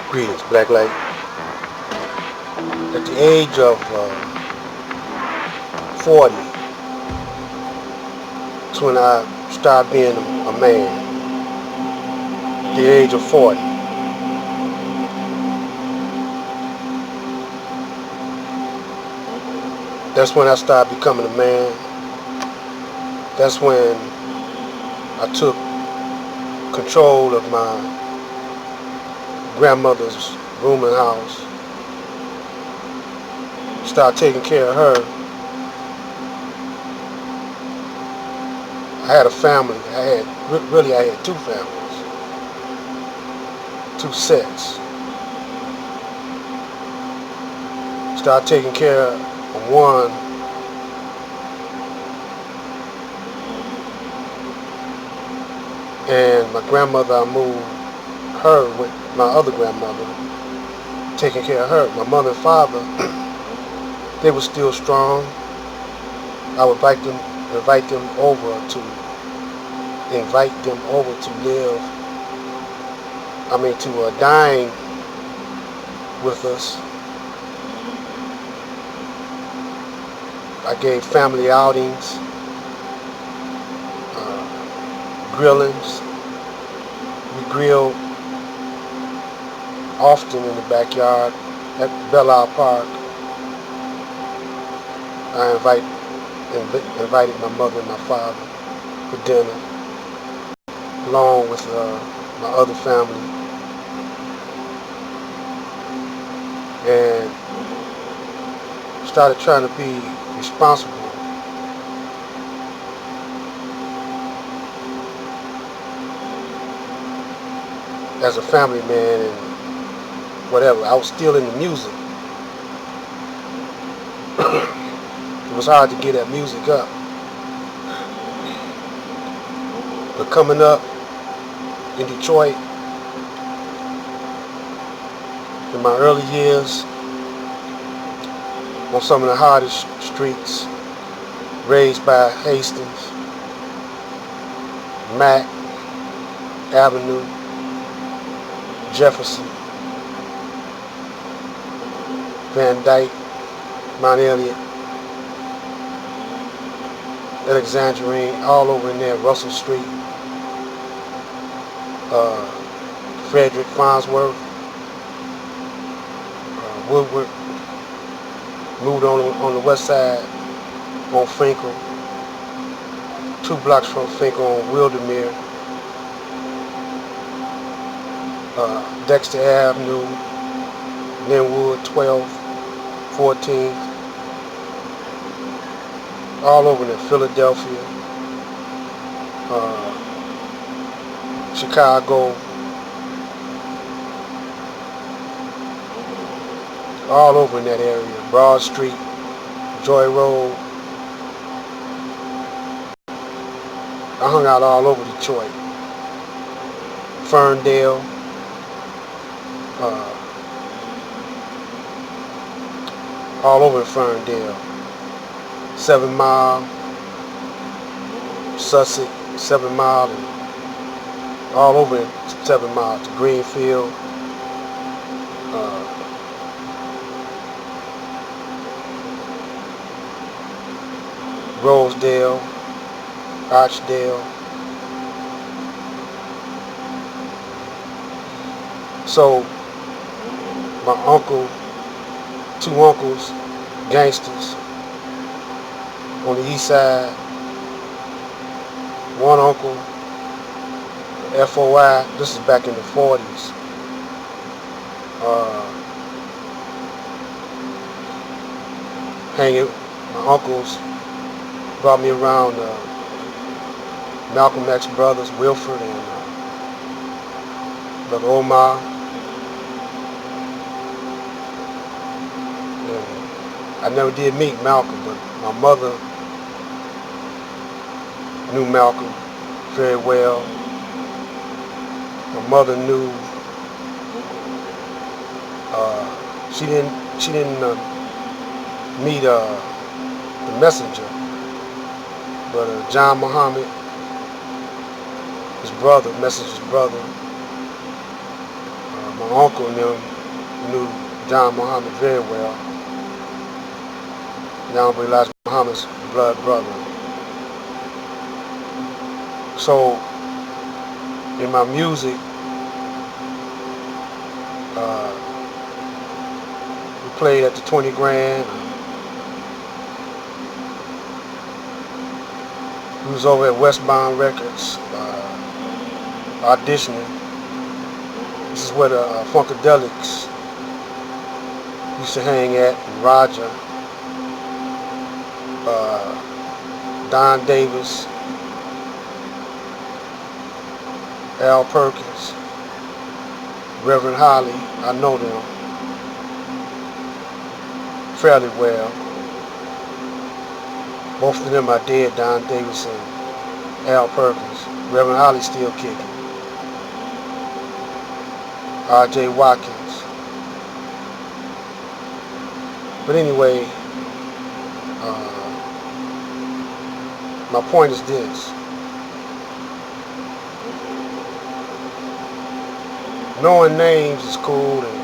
Greetings, Blacklight. At the age of 40 is when I started being a man. At the age of 40. That's when I started becoming a man. That's when I took control of my grandmother's room and house. Started taking care of her. I had a family. I had two families, two sets. Started taking care of one, and my grandmother, I moved her with my other grandmother, taking care of her. My mother and father, they were still strong. I would invite them over to live. To dine with us. I gave family outings, grillings. We grilled often in the backyard at Belle Isle Park. I invited my mother and my father for dinner, along with my other family, and started trying to be responsible as a family man and whatever. I was still in the music. It was hard to get that music up. But coming up in Detroit in my early years, on some of the hardest streets, raised by Hastings, Mack Avenue, Jefferson, Van Dyke, Mount Elliott, Alexandrine, all over in there, Russell Street, Frederick, Farnsworth, Woodward, moved on the west side on Finkel, 2 blocks from Finkel on Wildermere, Dexter Avenue, Linwood, 12th, 14th, all over there, Philadelphia, Chicago, all over in that area, Broad Street, Joy Road. I hung out all over Detroit, Ferndale, all over Ferndale, 7 Mile, Sussex, 7 Mile, and all over 7 Mile to Greenfield, Rosedale, Archdale. So my uncle, 2 uncles, gangsters on the east side. 1 uncle, FOI, this is back in the 40s. Hanging, my uncles brought me around Malcolm X brothers, Wilford and Brother Omar. And I never did meet Malcolm, but my mother knew Malcolm very well. My mother knew. She didn't meet the messenger, but John Muhammad, his brother, messenger's brother, my uncle and them knew John Muhammad very well. John Elijah Muhammad's blood brother. So in my music, we played at the 20 Grand. We was over at Westbound Records auditioning. This is where the Funkadelics used to hang at, and Roger, Don Davis, Al Perkins, Reverend Holly. I know them fairly well. Both of them are dead, Don Davis and Al Perkins. Reverend Holly still kicking. R.J. Watkins. But anyway, my point is this. Knowing names is cool, and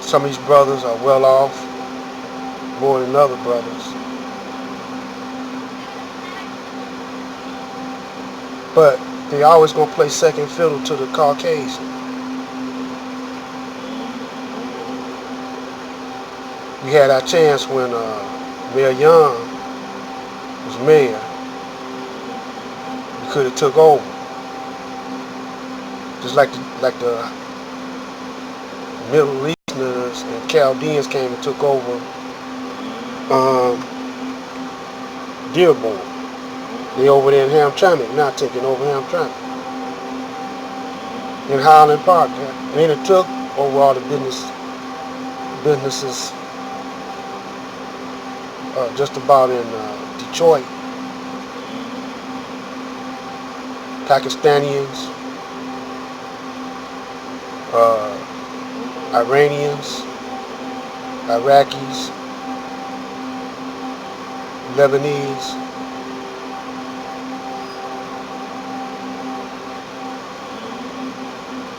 some of these brothers are well off more than other brothers. But they always gonna play second fiddle to the Caucasian. We had our chance when Mayor Young was mayor. We could have took over. Just like the Middle Easterners and Chaldeans came and took over Dearborn. They over there in Hamtramck, now taking over Hamtramck. In Highland Park, they done took over all the businesses just about in Detroit. Pakistanians, Iranians, Iraqis, Lebanese.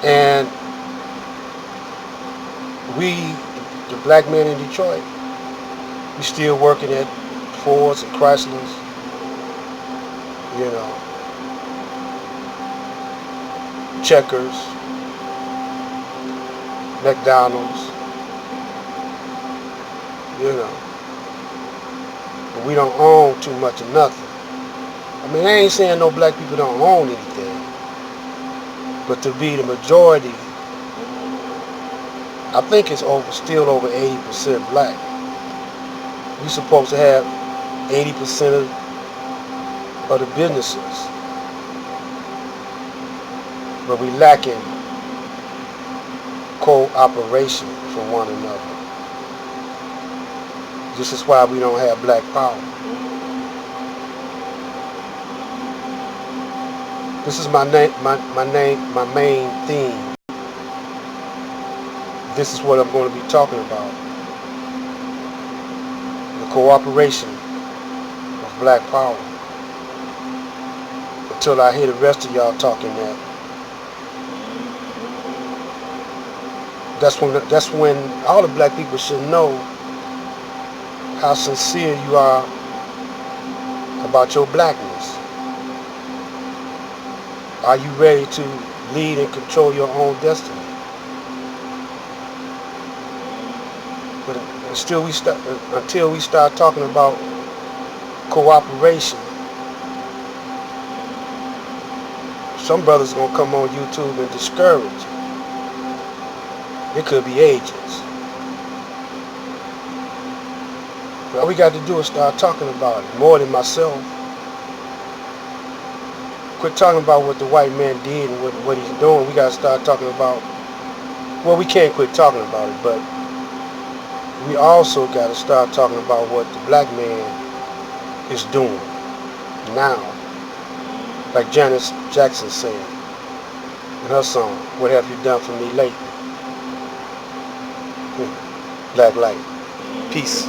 And we, the black men in Detroit, we still working at Fords and Chryslers, you know, Checkers, McDonald's, you know. But we don't own too much of nothing. I mean, I ain't saying no black people don't own anything. But to be the majority, I think it's still over 80% black. We supposed to have 80% of the businesses, but we lacking cooperation for one another. This is why we don't have black power. This is my main theme. This is what I'm going to be talking about. The cooperation of black power. Until I hear the rest of y'all talking that. That's when all the black people should know how sincere you are about your blackness. Are you ready to lead and control your own destiny? But until we start talking about cooperation, some brothers gonna come on YouTube and discourage you. It could be agents. But all we got to do is start talking about it more than myself. Quit talking about what the white man did and what he's doing. We got to start talking about, well, we can't quit talking about it, but we also got to start talking about what the black man is doing now. Like Janet Jackson said in her song, "What Have You Done For Me Lately?" Black light. Peace.